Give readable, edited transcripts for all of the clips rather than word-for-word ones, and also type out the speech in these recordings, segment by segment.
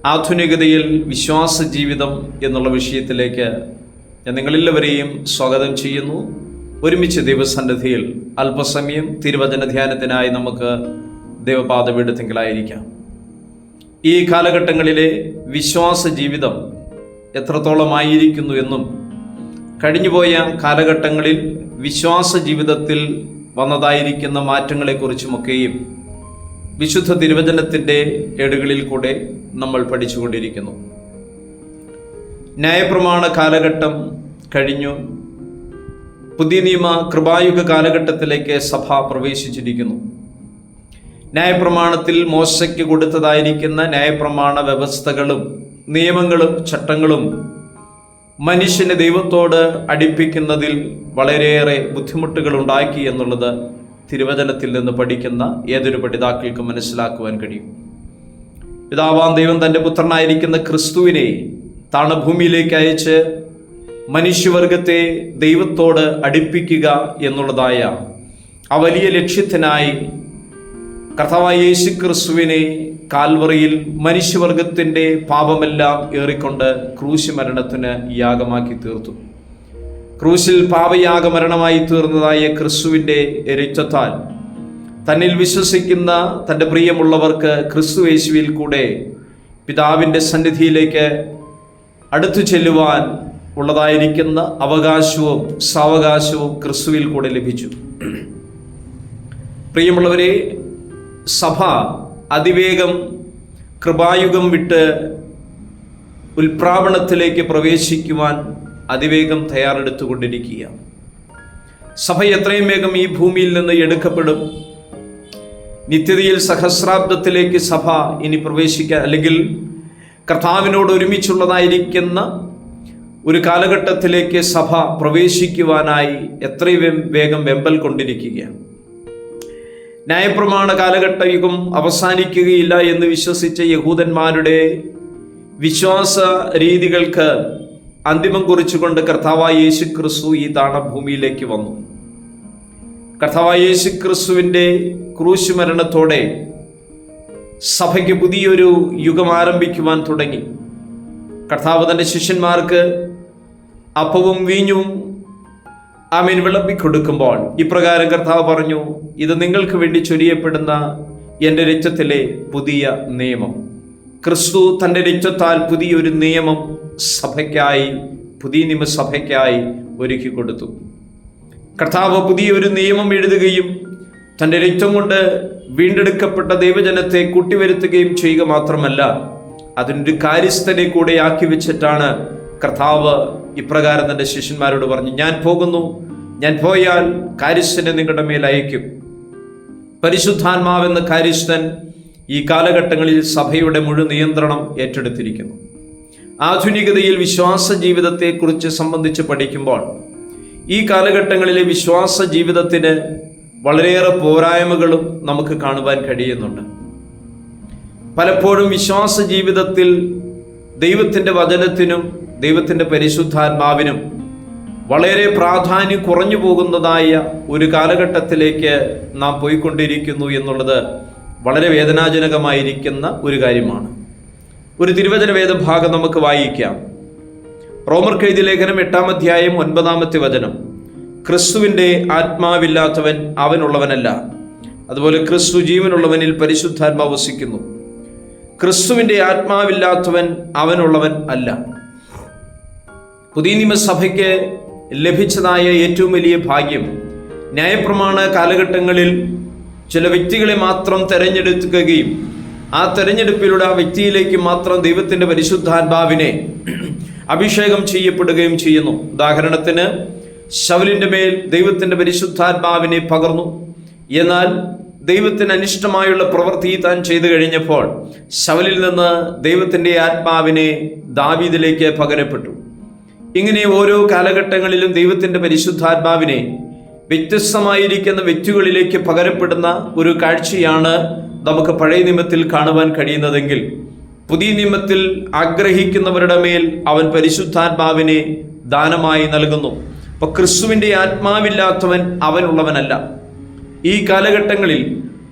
ആധുനികതയിൽ വിശ്വാസ ജീവിതം എന്നുള്ള വിഷയത്തിലേക്ക് ഞാൻ നിങ്ങളെല്ലാവരെയും സ്വാഗതം ചെയ്യുന്നു. ഒരുമിച്ച് ദൈവസന്നിധിയിൽ അല്പസമയം തിരുവചന ധ്യാനത്തിനായി നമുക്ക് ദൈവപാദപീഠത്തിലായിരിക്കാം. ഈ കാലഘട്ടങ്ങളിലെ വിശ്വാസ ജീവിതം എത്രത്തോളമായിരിക്കുന്നു എന്നും കഴിഞ്ഞുപോയ കാലഘട്ടങ്ങളിൽ വിശ്വാസ ജീവിതത്തിൽ വന്നതായിരിക്കുന്ന മാറ്റങ്ങളെക്കുറിച്ചുമൊക്കെയും വിശുദ്ധ തിരുവചനത്തിൻ്റെ ഏടുകളിൽ കൂടെ നമ്മൾ പഠിച്ചുകൊണ്ടിരിക്കുന്നു. ന്യായപ്രമാണ കാലഘട്ടം കഴിഞ്ഞു. പുതിയ നിയമ കൃപായുഗ കാലഘട്ടത്തിലേക്ക് സഭ പ്രവേശിച്ചിരിക്കുന്നു. ന്യായപ്രമാണത്തിൽ മോശയ്ക്ക് കൊടുത്തതായിരിക്കുന്ന ന്യായപ്രമാണ വ്യവസ്ഥകളും നിയമങ്ങളും ചട്ടങ്ങളും മനുഷ്യനെ ദൈവത്തോട് അടുപ്പിക്കുന്നതിൽ വളരെയേറെ ബുദ്ധിമുട്ടുകൾ ഉണ്ടാക്കി എന്നുള്ളത് തിരുവചനത്തിൽ നിന്ന് പഠിക്കുന്ന ഏതൊരു പഠിതാക്കൾക്കും മനസ്സിലാക്കുവാൻ കഴിയും. പിതാവാം ദൈവം തൻ്റെ പുത്രനായിരിക്കുന്ന ക്രിസ്തുവിനെ താണഭൂമിയിലേക്ക് അയച്ച് മനുഷ്യവർഗത്തെ ദൈവത്തോട് അടുപ്പിക്കുക എന്നുള്ളതായ ആ വലിയ ലക്ഷ്യത്തിനായി കർത്താവായ യേശു ക്രിസ്തുവിനെ കാൽവറിയിൽ മനുഷ്യവർഗത്തിൻ്റെ പാപമെല്ലാം ഏറിക്കൊണ്ട് ക്രൂശ് മരണത്തിന് യാഗമാക്കി തീർത്തു. ക്രൂശിൽ പാപയാഗമരണമായി തീർന്നതായ ക്രിസ്തുവിൻ്റെ രക്തത്താൽ തന്നിൽ വിശ്വസിക്കുന്ന തൻ്റെ പ്രിയമുള്ളവർക്ക് ക്രിസ്തു യേശുവിൽ കൂടെ പിതാവിൻ്റെ സന്നിധിയിലേക്ക് അടുത്തു ചെല്ലുവാൻ ഉള്ളതായിരിക്കുന്ന അവകാശവും സാവകാശവും ക്രിസ്തുവിൽ കൂടെ ലഭിച്ചു. പ്രിയമുള്ളവരെ, സഭ അതിവേഗം കൃപായുഗം വിട്ട് ഉൽപ്രാവണത്തിലേക്ക് പ്രവേശിക്കുവാൻ അതിവേഗം തയ്യാറെടുത്തുകൊണ്ടിരിക്കുക. സഭ എത്രയും വേഗം ഈ ഭൂമിയിൽ നിന്ന് എടുക്കപ്പെടും. നിത്യതയിൽ സഹസ്രാബ്ദത്തിലേക്ക് സഭ ഇനി പ്രവേശിക്കാൻ, അല്ലെങ്കിൽ കർത്താവിനോട് ഒരുമിച്ചുള്ളതായിരിക്കുന്ന ഒരു കാലഘട്ടത്തിലേക്ക് സഭ പ്രവേശിക്കുവാനായി എത്രയും വേഗം വെമ്പൽ കൊണ്ടിരിക്കുകയാണ്. ന്യായപ്രമാണ കാലഘട്ട യുഗം അവസാനിക്കുകയില്ല എന്ന് വിശ്വസിച്ച യഹൂദന്മാരുടെ വിശ്വാസ രീതികൾക്ക് അന്തിമം കുറിച്ചുകൊണ്ട് കർത്താവായ യേശു ക്രിസ്തു ഈ താണഭൂമിയിലേക്ക് വന്നു. കർത്താവായ യേശു ക്രിസ്തുവിൻ്റെ ക്രൂശ് മരണത്തോടെ സഭയ്ക്ക് പുതിയൊരു യുഗം ആരംഭിക്കുവാൻ തുടങ്ങി. കർത്താവ് തൻ്റെ ശിഷ്യന്മാർക്ക് അപ്പവും വീഞ്ഞും ആമേൻ വിളമ്പിക്കൊടുക്കുമ്പോൾ ഇപ്രകാരം കർത്താവ് പറഞ്ഞു, ഇത് നിങ്ങൾക്ക് വേണ്ടി ചൊരിയപ്പെടുന്ന എൻ്റെ രക്തത്തിലെ പുതിയ നിയമം. ക്രിസ്തു തൻ്റെ രക്തത്താൽ പുതിയൊരു നിയമം സഭയ്ക്കായി, പുതിയ നിയമസഭയ്ക്കായി ഒരുക്കി കൊടുത്തു. കർത്താവ് പുതിയൊരു നിയമം എഴുതുകയും തൻ്റെ രക്തം കൊണ്ട് വീണ്ടെടുക്കപ്പെട്ട ദൈവജനത്തെ കൂട്ടിവരുത്തുകയും ചെയ്യുക മാത്രമല്ല, അതിനൊരു കാര്യസ്ഥനെ കൂടെ ആക്കി വെച്ചിട്ടാണ് കർത്താവ് ഇപ്രകാരം തൻ്റെ ശിഷ്യന്മാരോട് പറഞ്ഞു, ഞാൻ പോകുന്നു, ഞാൻ പോയാൽ കാര്യസ്ഥനെ നിങ്ങളുടെ മേൽ അയക്കും. പരിശുദ്ധാത്മാവെന്ന കാര്യസ്ഥൻ ഈ കാലഘട്ടങ്ങളിൽ സഭയുടെ മുഴുവൻ നിയന്ത്രണം ഏറ്റെടുത്തിരിക്കുന്നു. ആധുനികതയിൽ വിശ്വാസ ജീവിതത്തെക്കുറിച്ച് സംബന്ധിച്ച് പഠിക്കുമ്പോൾ ഈ കാലഘട്ടങ്ങളിലെ വിശ്വാസ ജീവിതത്തിന് വളരെയേറെ പോരായ്മകളും നമുക്ക് കാണുവാൻ കഴിയുന്നുണ്ട്. പലപ്പോഴും വിശ്വാസ ജീവിതത്തിൽ ദൈവത്തിൻ്റെ വചനത്തിനും ദൈവത്തിൻ്റെ പരിശുദ്ധാത്മാവിനും വളരെ പ്രാധാന്യം കുറഞ്ഞു പോകുന്നതായ ഒരു കാലഘട്ടത്തിലേക്ക് നാം പോയിക്കൊണ്ടിരിക്കുന്നു എന്നുള്ളത് വളരെ വേദനാജനകമായിരിക്കുന്ന ഒരു കാര്യമാണ്. ഒരു തിരുവചന വേദഭാഗം നമുക്ക് വായിക്കാം. റോമർക്കെഴുതിയ ലേഖനം 8-ാം അധ്യായം 9-ാമത്തെ വചനം. ക്രിസ്തുവിൻ്റെ ആത്മാവില്ലാത്തവൻ അവനുള്ളവനല്ല, അതുപോലെ ക്രിസ്തു ജീവനുള്ളവനിൽ പരിശുദ്ധാത്മാവ് വസിക്കുന്നു. ക്രിസ്തുവിൻ്റെ ആത്മാവില്ലാത്തവൻ അവനുള്ളവൻ അല്ല. പുതിയ നിയമസഭയ്ക്ക് ലഭിച്ചതായ ഏറ്റവും വലിയ ഭാഗ്യം ന്യായപ്രമാണ കാലഘട്ടങ്ങളിൽ ചില വ്യക്തികളെ മാത്രം തെരഞ്ഞെടുക്കുകയും ആ തെരഞ്ഞെടുപ്പിലൂടെ ആ വ്യക്തിയിലേക്ക് മാത്രം ദൈവത്തിൻ്റെ പരിശുദ്ധാത്മാവിനെ അഭിഷേകം ചെയ്യപ്പെടുകയും ചെയ്യുന്നു. ഉദാഹരണത്തിന് ശൗലിൻ്റെ മേൽ ദൈവത്തിൻ്റെ പരിശുദ്ധാത്മാവിനെ പകർന്നു. എന്നാൽ ദൈവത്തിന് അനിഷ്ടമായുള്ള പ്രവൃത്തി താൻ ചെയ്തു കഴിഞ്ഞപ്പോൾ ശൗലിൽ നിന്ന് ദൈവത്തിൻ്റെ ആത്മാവിനെ ദാവീദിലേക്ക് പകരപ്പെട്ടു. ഇങ്ങനെ ഓരോ കാലഘട്ടങ്ങളിലും ദൈവത്തിൻ്റെ പരിശുദ്ധാത്മാവിനെ വ്യത്യസ്തമായിരിക്കുന്ന വ്യക്തികളിലേക്ക് പകരപ്പെടുന്ന ഒരു കാഴ്ചയാണ് നമുക്ക് പഴയ നിയമത്തിൽ കാണുവാൻ കഴിയുന്നതെങ്കിൽ, പുതിയ നിയമത്തിൽ ആഗ്രഹിക്കുന്നവരുടെ മേൽ അവൻ പരിശുദ്ധാത്മാവിനെ ദാനമായി നൽകുന്നു. അപ്പോൾ ക്രിസ്തുവിൻ്റെ ആത്മാവില്ലാത്തവൻ അവനുള്ളവനല്ല. ഈ കാലഘട്ടങ്ങളിൽ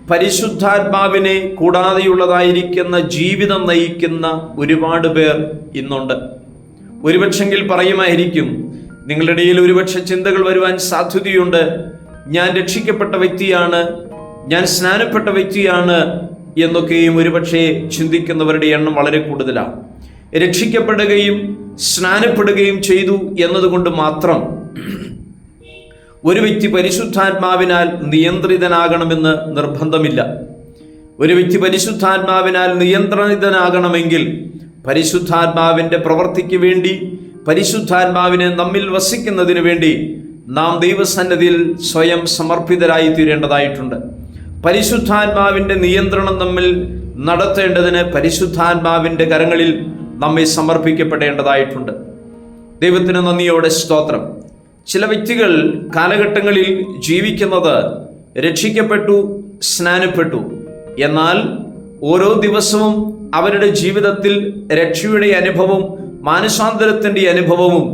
പരിശുദ്ധാത്മാവിനെ കൂടാതെയുള്ളതായിരിക്കുന്ന ജീവിതം നയിക്കുന്ന ഒരുപാട് പേർ ഇന്നുണ്ട്. ഒരുപക്ഷെങ്കിൽ പറയുമായിരിക്കും, നിങ്ങളുടെ ഇടയിൽ ഒരുപക്ഷെ ചിന്തകൾ വരുവാൻ സാധ്യതയുണ്ട്, ഞാൻ രക്ഷിക്കപ്പെട്ട വ്യക്തിയാണ്, ഞാൻ സ്നാനപ്പെട്ട വ്യക്തിയാണ് എന്നൊക്കെയും ഒരുപക്ഷെ ചിന്തിക്കുന്നവരുടെ എണ്ണം വളരെ കൂടുതലാണ്. രക്ഷിക്കപ്പെടുകയും സ്നാനപ്പെടുകയും ചെയ്തു എന്നതുകൊണ്ട് മാത്രം ഒരു വ്യക്തി പരിശുദ്ധാത്മാവിനാൽ നിയന്ത്രിതനാകണമെന്ന് നിർബന്ധമില്ല. ഒരു വ്യക്തി പരിശുദ്ധാത്മാവിനാൽ നിയന്ത്രിതനാകണമെങ്കിൽ പരിശുദ്ധാത്മാവിൻ്റെ പ്രവൃത്തിക്ക് വേണ്ടി, പരിശുദ്ധാത്മാവിനെ നമ്മിൽ വസിക്കുന്നതിന് വേണ്ടി നാം ദൈവസന്നിധിയിൽ സ്വയം സമർപ്പിതരായി തീരേണ്ടതായിട്ടുണ്ട്. പരിശുദ്ധാത്മാവിൻ്റെ നിയന്ത്രണം നമ്മിൽ നടത്തേണ്ടതിന് പരിശുദ്ധാത്മാവിൻ്റെ കരങ്ങളിൽ നമ്മെ സമർപ്പിക്കപ്പെടേണ്ടതായിട്ടുണ്ട്. ദൈവത്തിന് നന്ദിയോടെ സ്തോത്രം. ചില വ്യക്തികൾ കാലഘട്ടങ്ങളിൽ ജീവിക്കുന്നത് രക്ഷിക്കപ്പെട്ടു, സ്നാനപ്പെട്ടു, എന്നാൽ ഓരോ ദിവസവും അവരുടെ ജീവിതത്തിൽ രക്ഷയുടെ അനുഭവവും മാനസാന്തരത്തിൻ്റെ അനുഭവവും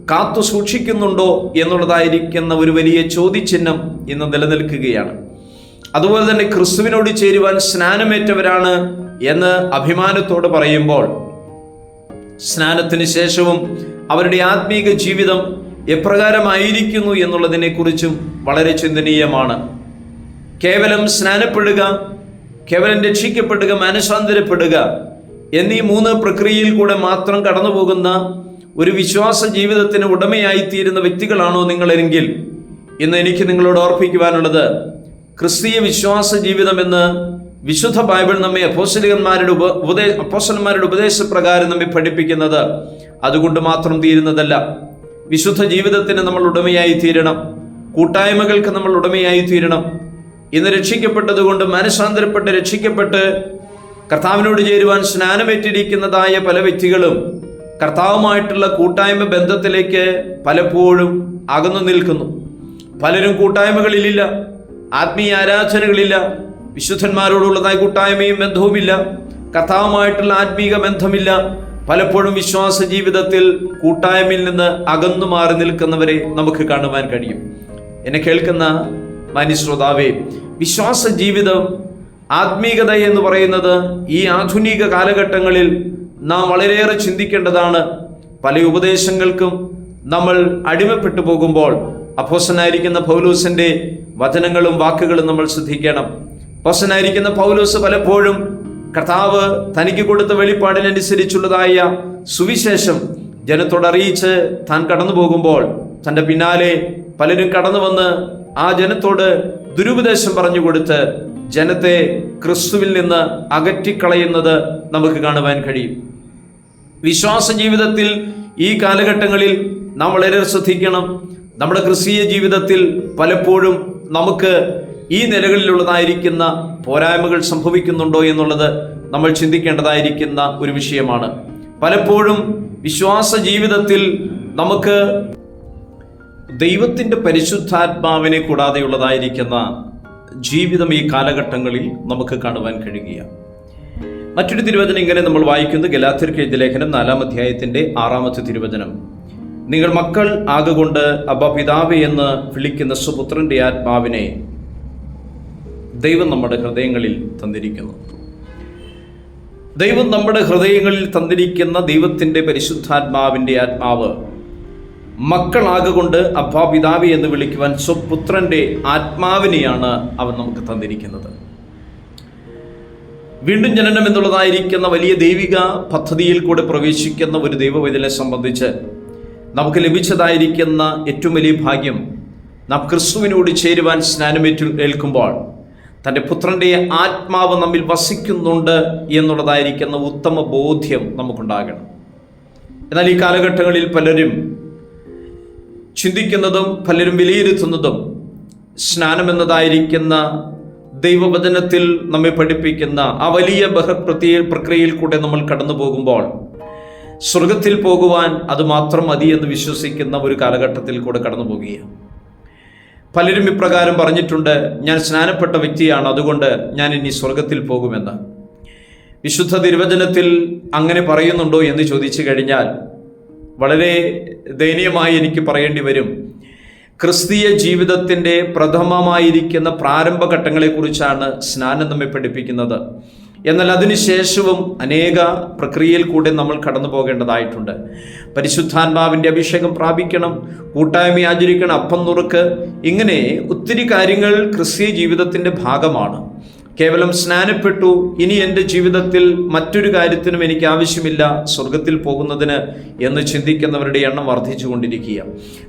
കാത്തു സൂക്ഷിക്കുന്നുണ്ടോ എന്നുള്ളതായിരിക്കുന്ന ഒരു വലിയ ചോദ്യചിഹ്നം ഇന്ന് നിലനിൽക്കുകയാണ്. അതുപോലെ തന്നെ ക്രിസ്തുവിനോട് ചേരുവാൻ സ്നാനമേറ്റവരാണ് എന്ന് അഭിമാനത്തോട് പറയുമ്പോൾ സ്നാനത്തിന് ശേഷവും അവരുടെ ആത്മീക ജീവിതം എപ്രകാരമായിരിക്കുന്നു എന്നുള്ളതിനെക്കുറിച്ചും വളരെ ചിന്തനീയമാണ്. കേവലം സ്നാനപ്പെടുക, കേവലം രക്ഷിക്കപ്പെടുക, മാനസാന്തരപ്പെടുക എന്നീ 3 പ്രക്രിയയിൽ കൂടെ മാത്രം കടന്നു പോകുന്ന ഒരു വിശ്വാസ ജീവിതത്തിന് ഉടമയായിത്തീരുന്ന വ്യക്തികളാണോ നിങ്ങളെങ്കിൽ ഇന്ന് എനിക്ക് നിങ്ങളോട് ഓർപ്പിക്കുവാനുള്ളത്, ക്രിസ്തീയ വിശ്വാസ ജീവിതം എന്ന് വിശുദ്ധ ബൈബിൾ നമ്മെ അപ്പോസ്തലന്മാരുടെ ഉപദേശപ്രകാരം നമ്മെ പഠിപ്പിക്കുന്നത് അതുകൊണ്ട് മാത്രം തീരുന്നതല്ല. വിശുദ്ധ ജീവിതത്തിന് നമ്മൾ ഉടമയായി തീരണം, കൂട്ടായ്മകൾക്ക് നമ്മൾ ഉടമയായി തീരണം. ഇന്ന് രക്ഷിക്കപ്പെട്ടതുകൊണ്ട്, മനസാന്തരപ്പെട്ട് രക്ഷിക്കപ്പെട്ട് കർത്താവിനോട് ചേരുവാൻ സ്നാനമേറ്റിരിക്കുന്നതായ പല വ്യക്തികളും കർത്താവുമായിട്ടുള്ള കൂട്ടായ്മ ബന്ധത്തിലേക്ക് പലപ്പോഴും അകന്നു നിൽക്കുന്നു. പലരും കൂട്ടായ്മകളിലില്ല, ആത്മീയ ആരാധനകളില്ല, വിശുദ്ധന്മാരോടുള്ളതായ കൂട്ടായ്മയും ബന്ധവുമില്ല, കർത്താവുമായിട്ടുള്ള ആത്മീക ബന്ധമില്ല. പലപ്പോഴും വിശ്വാസ ജീവിതത്തിൽ കൂട്ടായ്മയിൽ നിന്ന് അകന്നു മാറി നിൽക്കുന്നവരെ നമുക്ക് കാണുവാൻ കഴിയും. എന്നെ കേൾക്കുന്ന മാന്യശ്രോതാവേ, വിശ്വാസ ജീവിതം, ആത്മീകത എന്ന് പറയുന്നത് ഈ ആധുനിക കാലഘട്ടങ്ങളിൽ നാം വളരെയേറെ ചിന്തിക്കേണ്ടതാണ്. പല ഉപദേശങ്ങൾക്കും നമ്മൾ അടിമപ്പെട്ടു പോകുമ്പോൾ അപ്പോസ്തലനായിരിക്കുന്ന പൗലോസിന്റെ വചനങ്ങളും വാക്കുകളും നമ്മൾ ശ്രദ്ധിക്കണം. അപ്പോസ്തലനായിരിക്കുന്ന പൗലോസ് പലപ്പോഴും കർത്താവ് തനിക്ക് കൊടുത്ത വെളിപ്പാടിനനുസരിച്ചുള്ളതായ സുവിശേഷം ജനത്തോട് അറിയിച്ച് താൻ കടന്നു പോകുമ്പോൾ തൻ്റെ പിന്നാലെ പലരും കടന്നു വന്ന് ആ ജനത്തോട് ദുരുപദേശം പറഞ്ഞു കൊടുത്ത് ജനത്തെ ക്രിസ്തുവിൽ നിന്ന് അകറ്റിക്കളയുന്നത് നമുക്ക് കാണുവാൻ കഴിയും. വിശ്വാസ ജീവിതത്തിൽ ഈ കാലഘട്ടങ്ങളിൽ നാം വളരെ ശ്രദ്ധിക്കണം. നമ്മുടെ ക്രിസ്തീയ ജീവിതത്തിൽ പലപ്പോഴും നമുക്ക് ഈ നിലകളിലുള്ളതായിരിക്കുന്ന പോരായ്മകൾ സംഭവിക്കുന്നുണ്ടോ എന്നുള്ളത് നമ്മൾ ചിന്തിക്കേണ്ടതായിരിക്കുന്ന ഒരു വിഷയമാണ്. പലപ്പോഴും വിശ്വാസ ജീവിതത്തിൽ നമുക്ക് ദൈവത്തിൻ്റെ പരിശുദ്ധാത്മാവിനെ കൂടാതെയുള്ളതായിരിക്കുന്ന ജീവിതം ഈ കാലഘട്ടങ്ങളിൽ നമുക്ക് കാണുവാൻ കഴിയുകയാണ്. മറ്റൊരു തിരുവചനം ഇങ്ങനെ നമ്മൾ വായിക്കുന്നത് ഗലാത്യർക്ക് എഴുതിയ ലേഖനം 4-ാം അധ്യായത്തിൻ്റെ 6-ാമത്തെ തിരുവചനം. നിങ്ങൾ മക്കൾ ആകൊണ്ട് അബ്ബാ പിതാവേ എന്ന് വിളിക്കുന്ന സുപുത്രന്റെ ആത്മാവിനെ ദൈവം നമ്മുടെ ഹൃദയങ്ങളിൽ തന്നിരിക്കുന്നു. ദൈവം നമ്മുടെ ഹൃദയങ്ങളിൽ തന്നിരിക്കുന്ന ദൈവത്തിൻ്റെ പരിശുദ്ധാത്മാവിൻ്റെ ആത്മാവ് മക്കളാകൊണ്ട് അബ്ബാ പിതാവേ എന്ന് വിളിക്കുവാൻ സ്വപുത്രന്റെ ആത്മാവിനെയാണ് അവൻ നമുക്ക് തന്നിരിക്കുന്നത്. വീണ്ടും ജനനം എന്നുള്ളതായിരിക്കുന്ന വലിയ ദൈവിക പദ്ധതിയിൽ കൂടെ പ്രവേശിക്കുന്ന ഒരു ദൈവവൈതലിനെ സംബന്ധിച്ച് നമുക്ക് ലഭിച്ചതായിരിക്കുന്ന ഏറ്റവും വലിയ ഭാഗ്യം, നാം ക്രിസ്തുവിനോട് ചേരുവാൻ സ്നാനമേൽക്കുമ്പോൾ തൻ്റെ പുത്രൻ്റെ ആത്മാവ് നമ്മിൽ വസിക്കുന്നുണ്ട് എന്നുള്ളതായിരിക്കുന്ന ഉത്തമ ബോധ്യം നമുക്കുണ്ടാകണം. എന്നാൽ ഈ കാലഘട്ടങ്ങളിൽ പലരും ചിന്തിക്കുന്നതും പലരും വിലയിരുത്തുന്നതും സ്നാനം എന്നതായിരിക്കുന്ന ദൈവവചനത്തിൽ നമ്മെ പഠിപ്പിക്കുന്ന ആ വലിയ പ്രക്രിയയിൽ കൂടെ നമ്മൾ കടന്നു പോകുമ്പോൾ സ്വർഗത്തിൽ പോകുവാൻ അത് മാത്രം മതി എന്ന് വിശ്വസിക്കുന്ന ഒരു കാലഘട്ടത്തിൽ കൂടെ കടന്നു പോകുകയാണ്. പലരും ഇപ്രകാരം പറഞ്ഞിട്ടുണ്ട്, ഞാൻ സ്നാനപ്പെട്ട വ്യക്തിയാണ്, അതുകൊണ്ട് ഞാൻ ഇനി സ്വർഗത്തിൽ പോകുമെന്ന്. വിശുദ്ധ തിരുവചനത്തിൽ അങ്ങനെ പറയുന്നുണ്ടോ എന്ന് ചോദിച്ചു കഴിഞ്ഞാൽ വളരെ ദയനീയമായി എനിക്ക് പറയേണ്ടി വരും. ക്രിസ്തീയ ജീവിതത്തിൻ്റെ പ്രഥമമായിരിക്കുന്ന പ്രാരംഭഘട്ടങ്ങളെക്കുറിച്ചാണ് സ്നാനം നമ്മെ പഠിപ്പിക്കുന്നത്. എന്നാൽ അതിനുശേഷവും അനേക പ്രക്രിയയിൽ കൂടെ നമ്മൾ കടന്നു പോകേണ്ടതായിട്ടുണ്ട്. പരിശുദ്ധാത്മാവിൻ്റെ അഭിഷേകം പ്രാപിക്കണം, കൂട്ടായ്മ ആചരിക്കണം, അപ്പം നുറുക്ക്, ഇങ്ങനെ ഒത്തിരി കാര്യങ്ങൾ ക്രിസ്തീയ ജീവിതത്തിൻ്റെ ഭാഗമാണ്. കേവലം സ്നാനപ്പെട്ടു, ഇനി എൻ്റെ ജീവിതത്തിൽ മറ്റൊരു കാര്യത്തിനും എനിക്ക് ആവശ്യമില്ല സ്വർഗത്തിൽ പോകുന്നതിന് എന്ന് ചിന്തിക്കുന്നവരുടെ എണ്ണം വർദ്ധിച്ചുകൊണ്ടിരിക്കുക.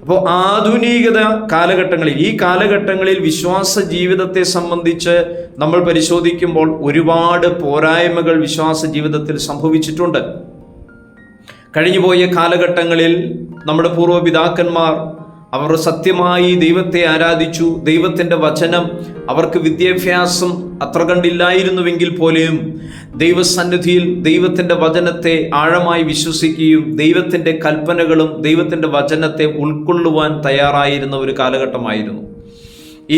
അപ്പോൾ ആധുനികത കാലഘട്ടങ്ങളിൽ, ഈ കാലഘട്ടങ്ങളിൽ വിശ്വാസ ജീവിതത്തെ സംബന്ധിച്ച് നമ്മൾ പരിശോധിക്കുമ്പോൾ ഒരുപാട് പോരായ്മകൾ വിശ്വാസ ജീവിതത്തിൽ സംഭവിച്ചിട്ടുണ്ട്. കഴിഞ്ഞുപോയ കാലഘട്ടങ്ങളിൽ നമ്മുടെ പൂർവ്വപിതാക്കന്മാർ അവർ സത്യമായി ദൈവത്തെ ആരാധിച്ചു. ദൈവത്തിൻ്റെ വചനം, അവർക്ക് വിദ്യാഭ്യാസം അത്ര കണ്ടില്ലായിരുന്നുവെങ്കിൽ പോലെയും ദൈവസന്നിധിയിൽ ദൈവത്തിൻ്റെ വചനത്തെ ആഴമായി വിശ്വസിക്കുകയും ദൈവത്തിൻ്റെ കൽപ്പനകളും ദൈവത്തിൻ്റെ വചനത്തെ ഉൾക്കൊള്ളുവാൻ തയ്യാറായിരുന്ന ഒരു കാലഘട്ടമായിരുന്നു.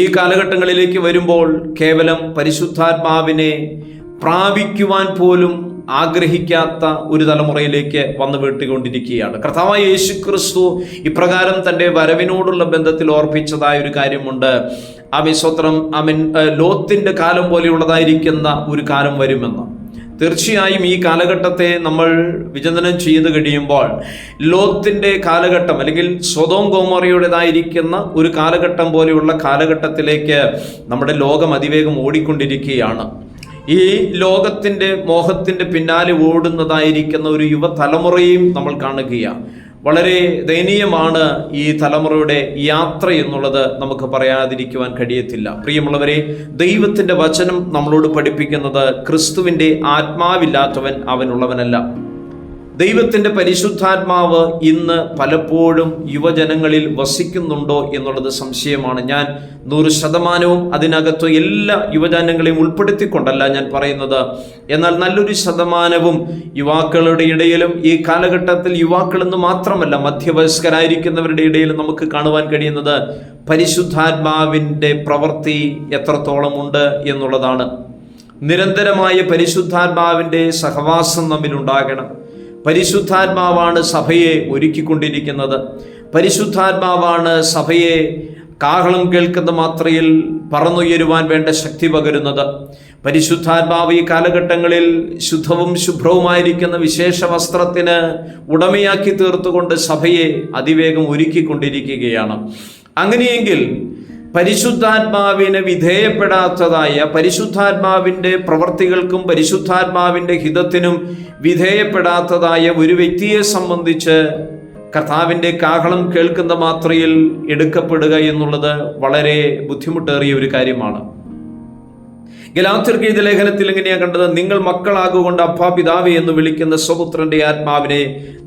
ഈ കാലഘട്ടങ്ങളിലേക്ക് വരുമ്പോൾ കേവലം പരിശുദ്ധാത്മാവിനെ പ്രാപിക്കുവാൻ പോലും ആഗ്രഹിക്കാത്ത ഒരു തലമുറയിലേക്ക് വന്നു വീട്ടുകൊണ്ടിരിക്കുകയാണ്. കർത്താവായ യേശുക്രിസ്തു ഇപ്രകാരം തൻ്റെ വരവിനോടുള്ള ബന്ധത്തിൽ ഓർപ്പിച്ചതായ ഒരു കാര്യമുണ്ട്. സ്തോത്രം, ലോത്തിന്റെ കാലം പോലെയുള്ളതായിരിക്കുന്ന ഒരു കാലം വരുമെന്ന്. തീർച്ചയായും ഈ കാലഘട്ടത്തെ നമ്മൾ വിചിന്തനം ചെയ്ത് കഴിയുമ്പോൾ ലോത്തിന്റെ കാലഘട്ടം അല്ലെങ്കിൽ സൊദോം ഗൊമോറയുടേതായിരിക്കുന്ന ഒരു കാലഘട്ടം പോലെയുള്ള കാലഘട്ടത്തിലേക്ക് നമ്മുടെ ലോകം അതിവേഗം ഓടിക്കൊണ്ടിരിക്കുകയാണ്. ഈ ലോകത്തിൻ്റെ മോഹത്തിൻ്റെ പിന്നാലെ ഓടുന്നതായിരിക്കുന്ന ഒരു യുവതലമുറയും നമ്മൾ കാണുകയാണ്. വളരെ ദയനീയമാണ് ഈ തലമുറയുടെ യാത്ര എന്നുള്ളത് നമുക്ക് പറയാതിരിക്കുവാൻ കഴിയത്തില്ല. പ്രിയമുള്ളവരെ, ദൈവത്തിൻ്റെ വചനം നമ്മളോട് പഠിപ്പിക്കുന്നത് ക്രിസ്തുവിൻ്റെ ആത്മാവില്ലാത്തവൻ അവനുള്ളവനല്ല. ദൈവത്തിൻ്റെ പരിശുദ്ധാത്മാവ് ഇന്ന് പലപ്പോഴും യുവജനങ്ങളിൽ വസിക്കുന്നുണ്ടോ എന്നുള്ളത് സംശയമാണ്. ഞാൻ 100% അതിനകത്ത് എല്ലാ യുവജനങ്ങളെയും ഉൾപ്പെടുത്തിക്കൊണ്ടല്ല ഞാൻ പറയുന്നത്. എന്നാൽ നല്ലൊരു ശതമാനവും യുവാക്കളുടെ ഇടയിലും ഈ കാലഘട്ടത്തിൽ യുവാക്കളെന്ന് മാത്രമല്ല മധ്യവയസ്കരായിരിക്കുന്നവരുടെ ഇടയിലും നമുക്ക് കാണുവാൻ കഴിയുന്നത് പരിശുദ്ധാത്മാവിൻ്റെ പ്രവൃത്തി എത്രത്തോളം ഉണ്ട് എന്നുള്ളതാണ്. നിരന്തരമായ പരിശുദ്ധാത്മാവിൻ്റെ സഹവാസം നമ്മിലുണ്ടാകണം. പരിശുദ്ധാത്മാവാണ് സഭയെ ഒരുക്കിക്കൊണ്ടിരിക്കുന്നത്. പരിശുദ്ധാത്മാവാണ് സഭയെ കാഹളം കേൾക്കുന്ന മാത്രയിൽ പറന്നുയരുവാൻ വേണ്ട ശക്തി പകരുന്നത്. പരിശുദ്ധാത്മാവ് ഈ കാലഘട്ടങ്ങളിൽ ശുദ്ധവും ശുഭ്രവുമായിരിക്കുന്ന വിശേഷ വസ്ത്രത്തിന് ഉടമയാക്കി തീർത്തുകൊണ്ട് സഭയെ അതിവേഗം ഒരുക്കിക്കൊണ്ടിരിക്കുകയാണ്. അങ്ങനെയെങ്കിൽ പരിശുദ്ധാത്മാവിന് വിധേയപ്പെടാത്തതായ, പരിശുദ്ധാത്മാവിൻ്റെ പ്രവർത്തികൾക്കും പരിശുദ്ധാത്മാവിൻ്റെ ഹിതത്തിനും വിധേയപ്പെടാത്തതായ ഒരു വ്യക്തിയെ സംബന്ധിച്ച് കർത്താവിൻ്റെ കാഹളം കേൾക്കുന്ന മാത്രയിൽ എടുക്കപ്പെടുക എന്നുള്ളത് വളരെ ബുദ്ധിമുട്ടേറിയ ഒരു കാര്യമാണ്. ഗലാത്യർക്ക് എഴുതിയ ലേഖനത്തിൽ എങ്ങനെയാണ് കണ്ടത്? നിങ്ങൾ മക്കളാകുകൊണ്ട് അപ്പാ പിതാവേ എന്ന് വിളിക്കുന്ന സ്വപുത്രന്റെ ആത്മാവിനെ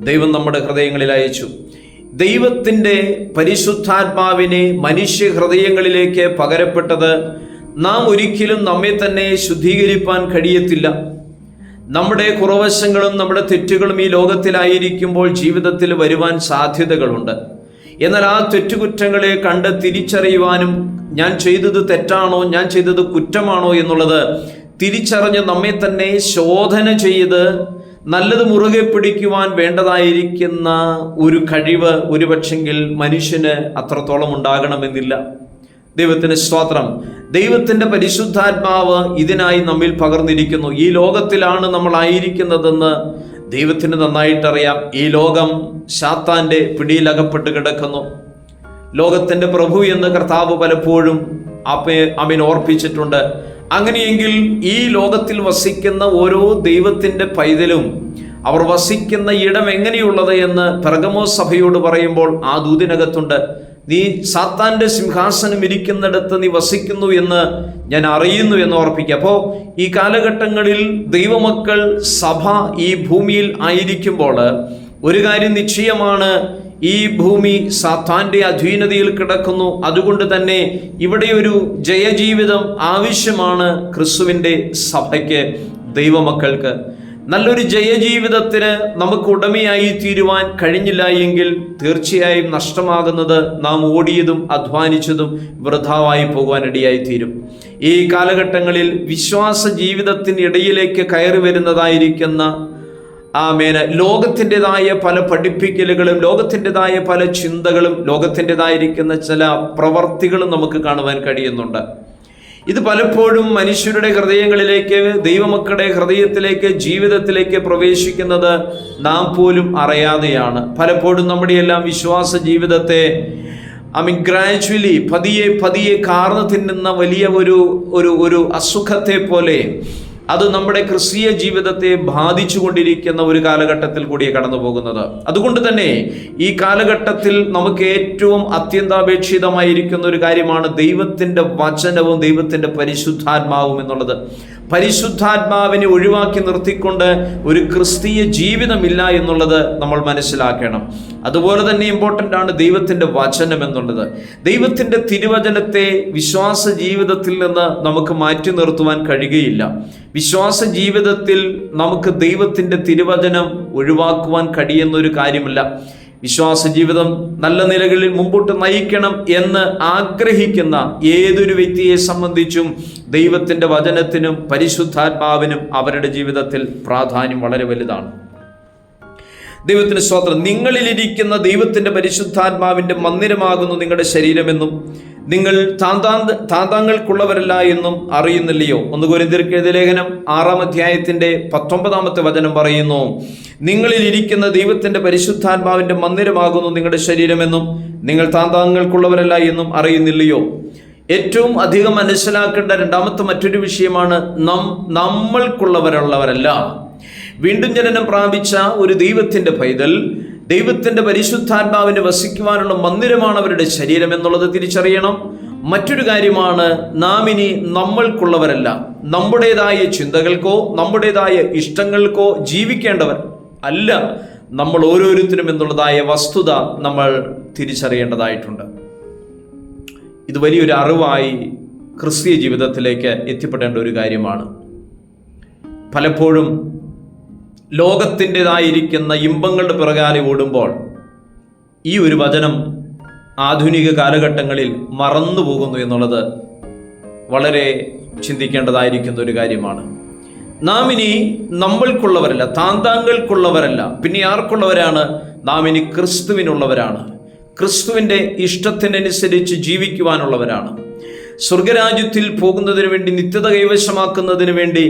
ദൈവം നമ്മുടെ ഹൃദയങ്ങളിൽ അയച്ചു. ദൈവത്തിൻ്റെ പരിശുദ്ധാത്മാവിനെ മനുഷ്യ ഹൃദയങ്ങളിലേക്ക് പകരപ്പെട്ടത് നാം ഒരിക്കലും നമ്മെ തന്നെ ശുദ്ധീകരിപ്പാൻ കഴിയത്തില്ല. നമ്മുടെ കുറവശങ്ങളും നമ്മുടെ തെറ്റുകളും ഈ ലോകത്തിലായിരിക്കുമ്പോൾ ജീവിതത്തിൽ വരുവാൻ സാധ്യതകളുണ്ട്. എന്നാൽ ആ തെറ്റുകുറ്റങ്ങളെ കണ്ട് തിരിച്ചറിയുവാനും ഞാൻ ചെയ്തത് തെറ്റാണോ, ഞാൻ ചെയ്തത് കുറ്റമാണോ എന്നുള്ളത് തിരിച്ചറിഞ്ഞ് നമ്മെ തന്നെ ശോധന ചെയ്ത് നല്ലത് മുറുകെ പിടിക്കുവാൻ വേണ്ടതായിരിക്കുന്ന ഒരു കഴിവ് ഒരുപക്ഷെങ്കിൽ മനുഷ്യന് അത്രത്തോളം ഉണ്ടാകണമെന്നില്ല. ദൈവത്തിന് സ്തോത്രം. ദൈവത്തിൻ്റെ പരിശുദ്ധാത്മാവ് ഇതിനായി നമ്മിൽ പകർന്നിരിക്കുന്നു. ഈ ലോകത്തിലാണ് നമ്മൾ ആയിരിക്കുന്നതെന്ന് ദൈവത്തിന് നന്നായിട്ടറിയാം. ഈ ലോകം സാത്താൻ്റെ പിടിയിലകപ്പെട്ട് കിടക്കുന്നു. ലോകത്തിൻ്റെ പ്രഭു എന്ന് കർത്താവ് പലപ്പോഴും അവൻ ഓർപ്പിച്ചിട്ടുണ്ട്. അങ്ങനെയെങ്കിൽ ഈ ലോകത്തിൽ വസിക്കുന്ന ഓരോ ദൈവത്തിൻ്റെ പൈതലും അവർ വസിക്കുന്ന ഇടം എങ്ങനെയുള്ളത് എന്ന് പെർഗമോസ് സഭയോട് പറയുമ്പോൾ ആ ദൂതിനകത്തുണ്ട്, നീ സാത്താൻ്റെ സിംഹാസനം ഇരിക്കുന്നിടത്ത് നീ വസിക്കുന്നു എന്ന് ഞാൻ അറിയുന്നു എന്ന് ഓർപ്പിക്കുക. അപ്പോൾ ഈ കാലഘട്ടങ്ങളിൽ ദൈവമക്കൾ സഭ ഈ ഭൂമിയിൽ ആയിരിക്കുമ്പോൾ ഒരു കാര്യം നിശ്ചയമാണ്, ഈ ഭൂമി സാത്താൻ്റെ അധീനതയിൽ കിടക്കുന്നു. അതുകൊണ്ട് തന്നെ ഇവിടെ ഒരു ജയജീവിതം ആവശ്യമാണ് ക്രിസ്തുവിൻ്റെ സഭയ്ക്ക്, ദൈവമക്കൾക്ക്. നല്ലൊരു ജയജീവിതത്തിന് നമുക്ക് ഉടമയായി തീരുവാൻ കഴിഞ്ഞില്ല എങ്കിൽ തീർച്ചയായും നഷ്ടമാകുന്നത് നാം ഓടിയതും അധ്വാനിച്ചതും വൃഥാവായി പോകുവാനിടയായി തീരും. ഈ കാലഘട്ടങ്ങളിൽ വിശ്വാസ ജീവിതത്തിനിടയിലേക്ക് കയറി വരുന്നതായിരിക്കുന്ന ലോകത്തിൻ്റെതായ പല പഠിപ്പിക്കലുകളും ലോകത്തിൻ്റെതായ പല ചിന്തകളും ലോകത്തിൻ്റെതായിരിക്കുന്ന ചില പ്രവർത്തികളും നമുക്ക് കാണുവാൻ കഴിയുന്നുണ്ട്. ഇത് പലപ്പോഴും മനുഷ്യരുടെ ഹൃദയങ്ങളിലേക്ക്, ദൈവമക്കളുടെ ഹൃദയത്തിലേക്ക്, ജീവിതത്തിലേക്ക് പ്രവേശിക്കുന്നത് നാം പോലും അറിയാതെയാണ്. പലപ്പോഴും നമ്മുടെ എല്ലാം വിശ്വാസ ജീവിതത്തെ ഗ്രാജുവലി പതിയെ കാർന്നു തിന്നുന്ന വലിയ ഒരു അസുഖത്തെ പോലെ അത് നമ്മുടെ ക്രിസ്തീയ ജീവിതത്തെ ബാധിച്ചു കൊണ്ടിരിക്കുന്ന ഒരു കാലഘട്ടത്തിൽ കൂടിയേ കടന്നു പോകുന്നത്. അതുകൊണ്ട് തന്നെ ഈ കാലഘട്ടത്തിൽ നമുക്ക് ഏറ്റവും അത്യന്താപേക്ഷിതമായിരിക്കുന്ന ഒരു കാര്യമാണ് ദൈവത്തിൻ്റെ വചനവും ദൈവത്തിൻ്റെ പരിശുദ്ധാത്മാവും എന്നുള്ളത്. പരിശുദ്ധാത്മാവിനെ ഒഴിവാക്കി നിർത്തിക്കൊണ്ട് ഒരു ക്രിസ്തീയ ജീവിതമില്ല എന്നുള്ളത് നമ്മൾ മനസ്സിലാക്കണം. അതുപോലെ തന്നെ ഇമ്പോർട്ടൻ്റ് ആണ് ദൈവത്തിൻ്റെ വചനം എന്നുള്ളത്. ദൈവത്തിൻ്റെ തിരുവചനത്തെ വിശ്വാസ ജീവിതത്തിൽ നിന്ന് നമുക്ക് മാറ്റി നിർത്തുവാൻ കഴിയുകയില്ല. വിശ്വാസ ജീവിതത്തിൽ നമുക്ക് ദൈവത്തിൻ്റെ തിരുവചനം ഒഴിവാക്കുവാൻ കഴിയുന്ന ഒരു കാര്യമില്ല. വിശ്വാസ ജീവിതം നല്ല നിലകളിൽ മുമ്പോട്ട് നയിക്കണം എന്ന് ആഗ്രഹിക്കുന്ന ഏതൊരു വ്യക്തിയെ സംബന്ധിച്ചും ദൈവത്തിൻ്റെ വചനത്തിനും പരിശുദ്ധാത്മാവിനും അവരുടെ ജീവിതത്തിൽ പ്രാധാന്യം വളരെ വലുതാണ്. ദൈവത്തിന് സ്തോത്രം. നിങ്ങളിലിരിക്കുന്ന ദൈവത്തിൻ്റെ പരിശുദ്ധാത്മാവിൻ്റെ മന്ദിരമാകുന്നു നിങ്ങളുടെ ശരീരമെന്നും നിങ്ങൾ താന്താങ്ങൾക്കുള്ളവരല്ല എന്നും അറിയുന്നില്ലയോ? 1 കൊരിന്ത്യർക്ക് എഴുതിയ ലേഖനം 6-ാം അധ്യായത്തിൻ്റെ 19-ാമത്തെ വചനം പറയുന്നു, നിങ്ങളിലിരിക്കുന്ന ദൈവത്തിൻ്റെ പരിശുദ്ധാത്മാവിൻ്റെ മന്ദിരമാകുന്നു നിങ്ങളുടെ ശരീരമെന്നും നിങ്ങൾ താന്താങ്ങൾക്കുള്ളവരല്ല എന്നും അറിയുന്നില്ലയോ? ഏറ്റവും അധികം മനസ്സിലാക്കേണ്ട രണ്ടാമത്തെ മറ്റൊരു വിഷയമാണ് നമ്മൾക്കുള്ളവരല്ല. വീണ്ടും ജനനം പ്രാപിച്ച ഒരു ദൈവത്തിൻ്റെ പൈതൽ ദൈവത്തിൻ്റെ പരിശുദ്ധാത്മാവിന് വസിക്കുവാനുള്ള മന്ദിരമാണ് അവരുടെ ശരീരം എന്നുള്ളത് തിരിച്ചറിയണം. മറ്റൊരു കാര്യമാണ്, നാം ഇനി നമ്മൾക്കുള്ളവരല്ല. നമ്മുടേതായ ചിന്തകൾക്കോ നമ്മുടേതായ ഇഷ്ടങ്ങൾക്കോ ജീവിക്കേണ്ടവർ അല്ല നമ്മൾ ഓരോരുത്തരും എന്നുള്ളതായ വസ്തുത നമ്മൾ തിരിച്ചറിയേണ്ടതായിട്ടുണ്ട്. ഇത് വലിയൊരു അറിവായി ക്രിസ്തീയ ജീവിതത്തിലേക്ക് എത്തിപ്പെടേണ്ട ഒരു കാര്യമാണ്. പലപ്പോഴും ലോകത്തിൻ്റെതായിരിക്കുന്ന ഇമ്പങ്ങളുടെ പിറകാലെ ഓടുമ്പോൾ ഈ ഒരു വചനം ആധുനിക കാലഘട്ടങ്ങളിൽ മറന്നു പോകുന്നു എന്നുള്ളത് വളരെ ചിന്തിക്കേണ്ടതായിരിക്കുന്ന ഒരു കാര്യമാണ്. നാം ഇനി നമ്മൾക്കുള്ളവരല്ല, താന്താങ്ങൾക്കുള്ളവരല്ല. പിന്നെ ആർക്കുള്ളവരാണ്? നാം ഇനി ക്രിസ്തുവിനുള്ളവരാണ്. ക്രിസ്തുവിൻ്റെ ഇഷ്ടത്തിനനുസരിച്ച് ജീവിക്കുവാനുള്ളവരാണ്. സ്വർഗരാജ്യത്തിൽ പോകുന്നതിന് വേണ്ടി, നിത്യത കൈവശമാക്കുന്നതിന് വേണ്ടി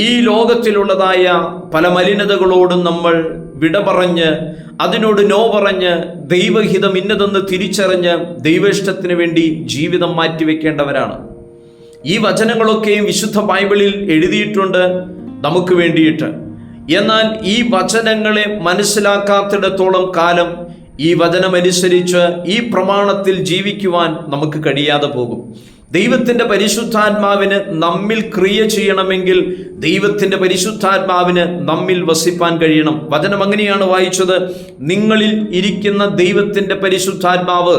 ഈ ലോകത്തിലുള്ളതായ പല മലിനതകളോടും നമ്മൾ വിട പറഞ്ഞ്, അതിനോട് നോ പറഞ്ഞ്, ദൈവഹിതം ഇന്നതെന്ന് തിരിച്ചറിഞ്ഞ് ദൈവേഷ്ടത്തിന് വേണ്ടി ജീവിതം മാറ്റിവെക്കേണ്ടവരാണ്. ഈ വചനങ്ങളൊക്കെയും വിശുദ്ധ ബൈബിളിൽ എഴുതിയിട്ടുണ്ട് നമുക്ക് വേണ്ടിയിട്ട്. എന്നാൽ ഈ വചനങ്ങളെ മനസ്സിലാക്കാത്തിടത്തോളം കാലം ഈ വചനമനുസരിച്ച് ഈ പ്രമാണത്തിൽ ജീവിക്കുവാൻ നമുക്ക് കഴിയാതെ പോകും. ദൈവത്തിൻ്റെ പരിശുദ്ധാത്മാവിന് നമ്മിൽ ക്രിയ ചെയ്യണമെങ്കിൽ ദൈവത്തിൻ്റെ പരിശുദ്ധാത്മാവിന് നമ്മിൽ വസിപ്പാൻ കഴിയണം. വചനം അങ്ങനെയാണ് വായിച്ചത്, നിങ്ങളിൽ ഇരിക്കുന്ന ദൈവത്തിൻ്റെ പരിശുദ്ധാത്മാവ്,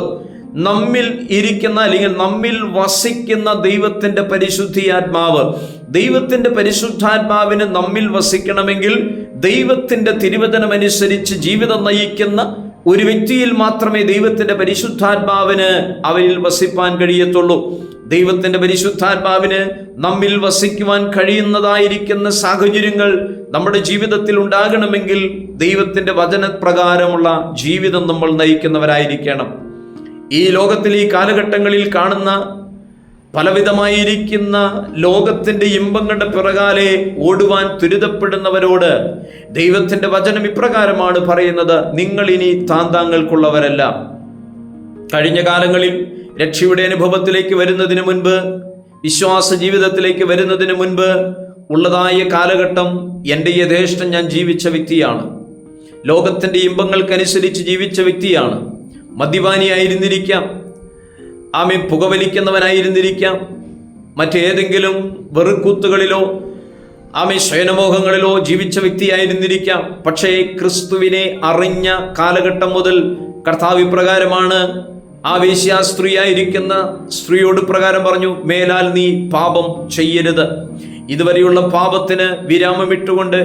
നമ്മിൽ ഇരിക്കുന്ന അല്ലെങ്കിൽ നമ്മിൽ വസിക്കുന്ന ദൈവത്തിൻ്റെ പരിശുദ്ധിയാത്മാവ്. ദൈവത്തിൻ്റെ പരിശുദ്ധാത്മാവിന് നമ്മിൽ വസിക്കണമെങ്കിൽ ദൈവത്തിൻ്റെ തിരുവചനമനുസരിച്ച് ജീവിതം നയിക്കുന്ന ഒരു വ്യക്തിയിൽ മാത്രമേ ദൈവത്തിൻ്റെ പരിശുദ്ധാത്മാവിന് അവരിൽ വസിപ്പാൻ കഴിയത്തുള്ളൂ. ദൈവത്തിൻ്റെ പരിശുദ്ധാത്മാവിന് നമ്മിൽ വസിക്കുവാൻ കഴിയുന്നതായിരിക്കുന്ന സാഹചര്യങ്ങൾ നമ്മുടെ ജീവിതത്തിൽ ഉണ്ടാകണമെങ്കിൽ ദൈവത്തിൻ്റെ വചനപ്രകാരമുള്ള ജീവിതം നമ്മൾ നയിക്കുന്നവരായിരിക്കണം. ഈ ലോകത്തിൽ ഈ കാലഘട്ടങ്ങളിൽ കാണുന്ന പലവിധമായിരിക്കുന്ന ലോകത്തിൻ്റെ ഇമ്പങ്ങളുടെ പിറകാലെ ഓടുവാൻ ത്വരിതപ്പെടുന്നവരോട് ദൈവത്തിൻ്റെ വചനം ഇപ്രകാരമാണ് പറയുന്നത്, നിങ്ങൾ ഇനി താന്താങ്ങൾക്കുള്ളവരല്ല. കഴിഞ്ഞ കാലങ്ങളിൽ രക്ഷയുടെ അനുഭവത്തിലേക്ക് വരുന്നതിന് മുൻപ്, വിശ്വാസ ജീവിതത്തിലേക്ക് വരുന്നതിന് മുൻപ് ഉള്ളതായ കാലഘട്ടം എൻ്റെ യഥേഷ്ടം ഞാൻ ജീവിച്ച വ്യക്തിയാണ്. ലോകത്തിൻ്റെ ഇമ്പങ്ങൾക്കനുസരിച്ച് ജീവിച്ച വ്യക്തിയാണ്. മദ്യപാനിയായിരുന്നിരിക്കാം, പുകവലിക്കുന്നവനായിരുന്നിരിക്കാം, മറ്റേതെങ്കിലും വെറുക്കൂത്തുകളിലോ ശയനമോഹങ്ങളിലോ ജീവിച്ച വ്യക്തിയായിരുന്നിരിക്കാം. പക്ഷേ ക്രിസ്തുവിനെ അറിഞ്ഞ കാലഘട്ടം മുതൽ കർത്താവ് ഇപ്രകാരമാണ് ആ വേശ്യാസ്ത്രീയായിരിക്കുന്ന സ്ത്രീയോട് പ്രകാരം പറഞ്ഞു, മേലാൽ നീ പാപം ചെയ്യരുത്. ഇതുവരെയുള്ള പാപത്തിന് വിരാമമിട്ടുകൊണ്ട്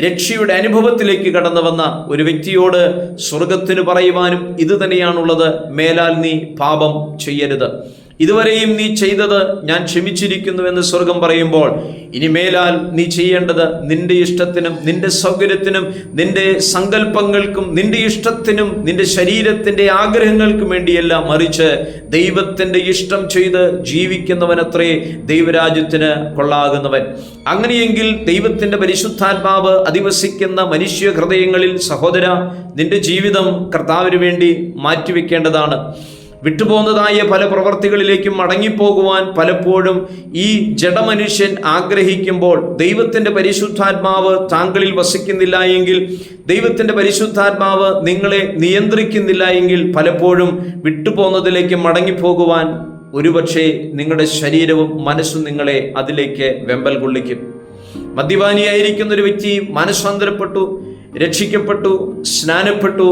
രക്ഷയുടെ അനുഭവത്തിലേക്ക് കടന്നു വന്ന ഒരു വ്യക്തിയോട് സ്വർഗത്തിന് പറയുവാനും ഇത് തന്നെയാണുള്ളത്, മേലാൽ നീ പാപം ചെയ്യരുത്. ഇതുവരെയും നീ ചെയ്തത് ഞാൻ ക്ഷമിച്ചിരിക്കുന്നുവെന്ന് സ്വർഗം പറയുമ്പോൾ, ഇനി മേലാൽ നീ ചെയ്യേണ്ടത് നിന്റെ ഇഷ്ടത്തിനും നിന്റെ സൗകര്യത്തിനും നിന്റെ സങ്കല്പങ്ങൾക്കും നിന്റെ ഇഷ്ടത്തിനും നിന്റെ ശരീരത്തിൻ്റെ ആഗ്രഹങ്ങൾക്കും വേണ്ടിയല്ല, മറിച്ച് ദൈവത്തിൻ്റെ ഇഷ്ടം ചെയ്ത് ജീവിക്കുന്നവനത്രേ ദൈവരാജ്യത്തിന് കൊള്ളാകുന്നവൻ. അങ്ങനെയെങ്കിൽ ദൈവത്തിൻ്റെ പരിശുദ്ധാത്മാവ് അധിവസിക്കുന്ന മനുഷ്യ ഹൃദയങ്ങളിൽ സഹോദര, നിന്റെ ജീവിതം കർത്താവിന് വേണ്ടി മാറ്റിവെക്കേണ്ടതാണ്. വിട്ടുപോകുന്നതായ പല പ്രവർത്തികളിലേക്കും മടങ്ങിപ്പോകുവാൻ പലപ്പോഴും ഈ ജഡമനുഷ്യൻ ആഗ്രഹിക്കുമ്പോൾ ദൈവത്തിൻ്റെ പരിശുദ്ധാത്മാവ് താങ്കളിൽ വസിക്കുന്നില്ല എങ്കിൽ, ദൈവത്തിൻ്റെ പരിശുദ്ധാത്മാവ് നിങ്ങളെ നിയന്ത്രിക്കുന്നില്ല എങ്കിൽ പലപ്പോഴും വിട്ടുപോകുന്നതിലേക്ക് മടങ്ങിപ്പോകുവാൻ ഒരുപക്ഷെ നിങ്ങളുടെ ശരീരവും മനസ്സും നിങ്ങളെ അതിലേക്ക് വെമ്പൽ കൊള്ളിക്കും. മദ്യപാനിയായിരിക്കുന്ന ഒരു വ്യക്തി മനസ്സാന്തരപ്പെട്ടു, രക്ഷിക്കപ്പെട്ടു, സ്നാനപ്പെട്ടു,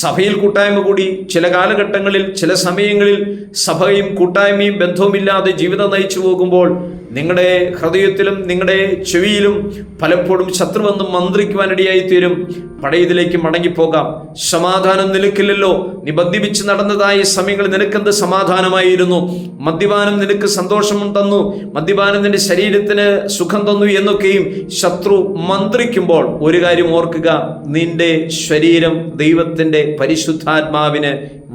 സഭയിൽ കൂട്ടായ്മ കൂടി, ചില കാലഘട്ടങ്ങളിൽ ചില സമയങ്ങളിൽ സഭയും കൂട്ടായ്മയും ബന്ധവുമില്ലാതെ ജീവിതം നയിച്ചു പോകുമ്പോൾ നിങ്ങളുടെ ഹൃദയത്തിലും നിങ്ങളുടെ ചെവിയിലും പലപ്പോഴും ശത്രുവെന്ന് മന്ത്രിക്കുവാനിടയായി തീരും. പഴയതിലേക്ക് മടങ്ങിപ്പോകാം. സമാധാനം നിനക്കില്ലല്ലോ, നീ മദ്യപിച്ച് നടന്നതായ സമയങ്ങളിൽ നിനക്കെന്ത് സമാധാനമായിരുന്നു, മദ്യപാനം നിനക്ക് സന്തോഷം തന്നു, മദ്യപാനം നിന്റെ ശരീരത്തിന് സുഖം തന്നു എന്നൊക്കെയും ശത്രു മന്ത്രിക്കുമ്പോൾ ഒരു കാര്യം ഓർക്കുക, നിന്റെ ശരീരം ദൈവത്തിൻ്റെ പരിശുദ്ധാത്മാവിന്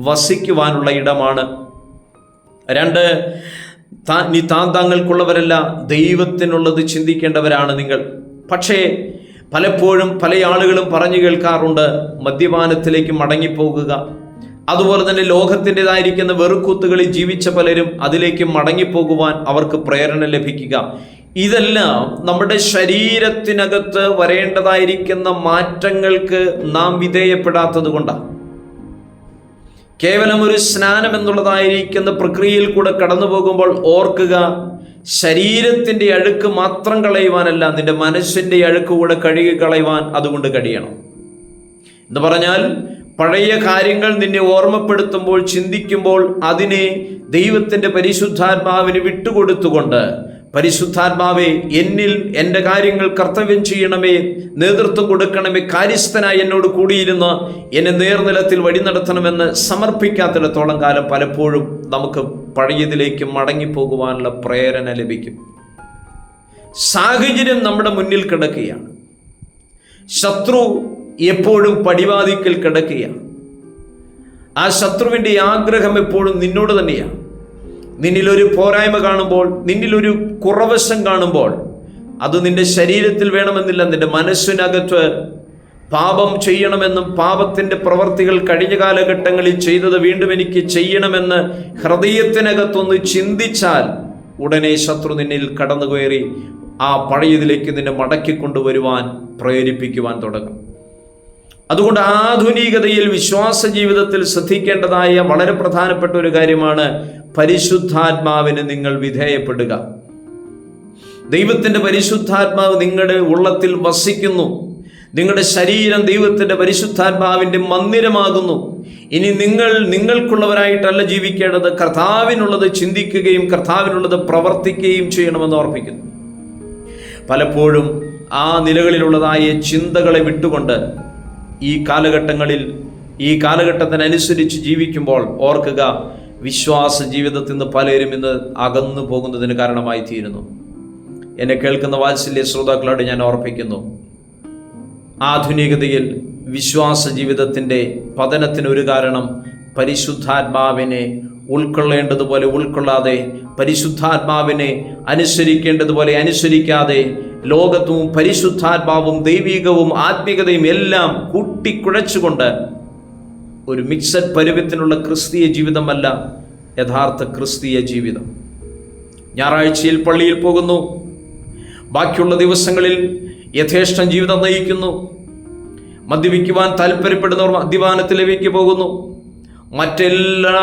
വസിക്കുവാനുള്ള ഇടമാണ്. 2, നീ താങ്കൾക്കുള്ളവരല്ല, ദൈവത്തിനുള്ളത് ചിന്തിക്കേണ്ടവരാണ് നിങ്ങൾ. പക്ഷേ പലപ്പോഴും പല ആളുകളും പറഞ്ഞു കേൾക്കാറുണ്ട്, മദ്യപാനത്തിലേക്ക് മടങ്ങിപ്പോകുക. അതുപോലെ തന്നെ ലോകത്തിൻ്റെതായിരിക്കുന്ന വെറുക്കൂത്തുകളിൽ ജീവിച്ച പലരും അതിലേക്ക് മടങ്ങിപ്പോകുവാൻ അവർക്ക് പ്രേരണ ലഭിക്കുക. ഇതെല്ലാം നമ്മുടെ ശരീരത്തിനകത്ത് വരേണ്ടതായിരിക്കുന്ന മാറ്റങ്ങൾക്ക് നാം വിധേയപ്പെടാത്തത് കൊണ്ടാണ്. കേവലം ഒരു സ്നാനം എന്നുള്ളതായിരിക്കുന്ന പ്രക്രിയയിൽ കൂടെ കടന്നു പോകുമ്പോൾ ഓർക്കുക, ശരീരത്തിൻ്റെ അഴുക്ക് മാത്രം കളയുവാനല്ല, നിന്റെ മനസ്സിൻ്റെ അഴുക്ക് കൂടെ കഴുകി കളയുവാൻ അതുകൊണ്ട് കഴിയണം. എന്ന് പറഞ്ഞാൽ പഴയ കാര്യങ്ങൾ നിന്നെ ഓർമ്മപ്പെടുത്തുമ്പോൾ, ചിന്തിക്കുമ്പോൾ അതിനെ ദൈവത്തിൻ്റെ പരിശുദ്ധാത്മാവിന് വിട്ടുകൊടുത്തുകൊണ്ട്, പരിശുദ്ധാത്മാവേ എന്നിൽ എൻ്റെ കാര്യങ്ങൾ കർത്തവ്യം ചെയ്യണമേ, നേതൃത്വം കൊടുക്കണമേ, കാര്യസ്ഥനായി എന്നോട് കൂടിയിരുന്ന് എന്നെ നേർനിലത്തിൽ വഴി നടത്തണമെന്ന് സമർപ്പിക്കാത്തിടത്തോളം കാലം പലപ്പോഴും നമുക്ക് പഴയതിലേക്ക് മടങ്ങിപ്പോകുവാനുള്ള പ്രേരണ ലഭിക്കും. സാഹചര്യം നമ്മുടെ മുന്നിൽ കിടക്കുകയാണ്. ശത്രു എപ്പോഴും പടിവാതിക്കൽ കിടക്കുകയാണ്. ആ ശത്രുവിൻ്റെ ആഗ്രഹം എപ്പോഴും നിന്നോട് തന്നെയാണ്. നിന്നിലൊരു പോരായ്മ കാണുമ്പോൾ, നിന്നിലൊരു കുറവശം കാണുമ്പോൾ, അത് നിന്റെ ശരീരത്തിൽ വേണമെന്നില്ല, നിന്റെ മനസ്സിനകത്ത് പാപം ചെയ്യണമെന്നും പാപത്തിൻ്റെ പ്രവർത്തികൾ കഴിഞ്ഞ കാലഘട്ടങ്ങളിൽ ചെയ്തത് വീണ്ടും എനിക്ക് ചെയ്യണമെന്ന് ഹൃദയത്തിനകത്തൊന്ന് ചിന്തിച്ചാൽ ഉടനെ ശത്രു നിന്നിൽ കടന്നു കയറി ആ പഴയതിലേക്ക് നിന്നെ മടക്കിക്കൊണ്ടുവരുവാൻ പ്രേരിപ്പിക്കുവാൻ തുടങ്ങും. അതുകൊണ്ട് ആധുനികതയിൽ വിശ്വാസ ജീവിതത്തിൽ ശ്രദ്ധിക്കേണ്ടതായ വളരെ പ്രധാനപ്പെട്ട ഒരു കാര്യമാണ് പരിശുദ്ധാത്മാവിന് നിങ്ങൾ വിധേയപ്പെടുക. ദൈവത്തിൻ്റെ പരിശുദ്ധാത്മാവ് നിങ്ങളുടെ ഉള്ളത്തിൽ വസിക്കുന്നു. നിങ്ങളുടെ ശരീരം ദൈവത്തിൻ്റെ പരിശുദ്ധാത്മാവിൻ്റെ മന്ദിരമാകുന്നു. ഇനി നിങ്ങൾക്കുള്ളവരായിട്ടല്ല ജീവിക്കേണ്ടത്, കർത്താവിനുള്ളത് ചിന്തിക്കുകയും കർത്താവിനുള്ളത് പ്രവർത്തിക്കുകയും ചെയ്യണമെന്ന് ഓർമ്മിക്കുന്നു. പലപ്പോഴും ആ നിലകളിലുള്ളതായ ചിന്തകളെ വിട്ടുകൊണ്ട് ഈ കാലഘട്ടത്തിനനുസരിച്ച് ജീവിക്കുമ്പോൾ ഓർക്കുക, വിശ്വാസ ജീവിതത്തിൽ നിന്ന് പലരും ഇന്ന് അകന്നു പോകുന്നതിന് കാരണമായി തീരുന്നു. എന്നെ കേൾക്കുന്ന വാത്സല്യ ശ്രോതാക്കളോട് ഞാൻ ഓർപ്പിക്കുന്നു, ആധുനികതയിൽ വിശ്വാസ ജീവിതത്തിൻ്റെ പതനത്തിനൊരു കാരണം പരിശുദ്ധാത്മാവിനെ ഉൾക്കൊള്ളേണ്ടതുപോലെ ഉൾക്കൊള്ളാതെ, പരിശുദ്ധാത്മാവിനെ അനുസരിക്കേണ്ടതുപോലെ അനുസരിക്കാതെ, ലോകത്തും പരിശുദ്ധാത്മാവും ദൈവികവും ആത്മീകതയും എല്ലാം കൂട്ടിക്കുഴച്ചുകൊണ്ട് ഒരു മിക്സഡ് പരുവത്തിനുള്ള ക്രിസ്തീയ ജീവിതമല്ല യഥാർത്ഥ ക്രിസ്തീയ ജീവിതം. ഞായറാഴ്ചയിൽ പള്ളിയിൽ പോകുന്നു, ബാക്കിയുള്ള ദിവസങ്ങളിൽ യഥേഷ്ടം ജീവിതം നയിക്കുന്നു. മദ്യപിക്കുവാൻ താല്പര്യപ്പെടുന്നവർ മദ്യപാനത്തിലേക്ക് പോകുന്നു. മറ്റെല്ലാ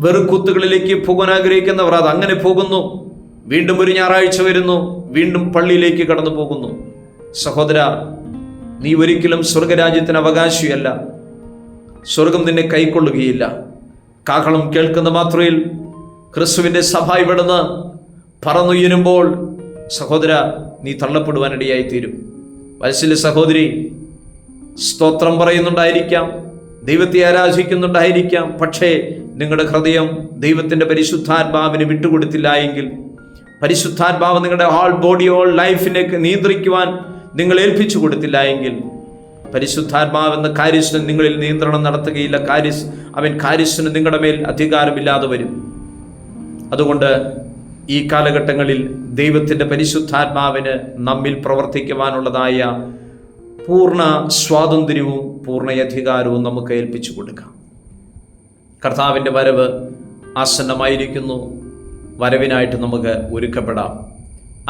വെറുക്കുത്തുകളിലേക്ക് പോകാൻ ആഗ്രഹിക്കുന്നവർ അത് അങ്ങനെ പോകുന്നു. വീണ്ടും ഒരു ഞായറാഴ്ച വരുന്നു, വീണ്ടും പള്ളിയിലേക്ക് കടന്നു പോകുന്നു. സഹോദര, നീ ഒരിക്കലും സ്വർഗരാജ്യത്തിന് അവകാശിയല്ല. സ്വർഗം നിന്നെ കൈക്കൊള്ളുകയില്ല. കാഹളം കേൾക്കുന്ന മാത്രയിൽ ക്രിസ്തുവിൻ്റെ സഭ ഇവിടുന്ന് പറന്നുയരുമ്പോൾ സഹോദര, നീ തള്ളപ്പെടുവാനിടയായിത്തീരും. വത്സല്യ സഹോദരി, സ്തോത്രം പറയുന്നുണ്ടായിരിക്കാം, ദൈവത്തെ ആരാധിക്കുന്നുണ്ടായിരിക്കാം, പക്ഷേ നിങ്ങളുടെ ഹൃദയം ദൈവത്തിൻ്റെ പരിശുദ്ധാത്മാവിന് വിട്ടുകൊടുത്തില്ല എങ്കിൽ, പരിശുദ്ധാത്മാവ് നിങ്ങളുടെ ഹോൾ ബോഡി ഹോൾ ലൈഫിനെ നിയന്ത്രിക്കുവാൻ നിങ്ങൾ ഏൽപ്പിച്ചു കൊടുത്തില്ല എങ്കിൽ, പരിശുദ്ധാത്മാവെന്ന കാര്യസ്ഥൻ നിങ്ങളിൽ നിയന്ത്രണം നടത്തുകയില്ല. അവൻ കാര്യസ്ഥന് നിങ്ങളുടെ മേൽ അധികാരമില്ലാതെ വരും. അതുകൊണ്ട് ഈ കാലഘട്ടങ്ങളിൽ ദൈവത്തിൻ്റെ പരിശുദ്ധാത്മാവിന് നമ്മിൽ പ്രവർത്തിക്കുവാനുള്ളതായ പൂർണ്ണ സ്വാതന്ത്ര്യവും പൂർണ്ണ അധികാരവും നമുക്ക് ഏൽപ്പിച്ചു കൊടുക്കാം. കർത്താവിൻ്റെ വരവ് ആസന്നമായിരിക്കുന്നു. വരവിനായിട്ട് നമുക്ക് ഒരുക്കപ്പെടാം.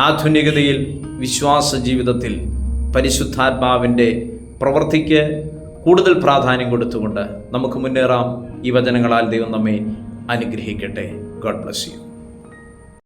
ആധുനികതയിൽ വിശ്വാസ ജീവിതത്തിൽ പരിശുദ്ധാത്മാവിൻ്റെ പ്രവൃത്തിക്ക് കൂടുതൽ പ്രാധാന്യം കൊടുത്തുകൊണ്ട് നമുക്ക് മുന്നേറാം. ഈ വചനങ്ങളാൽ ദൈവം നമ്മെ അനുഗ്രഹിക്കട്ടെ. God bless you.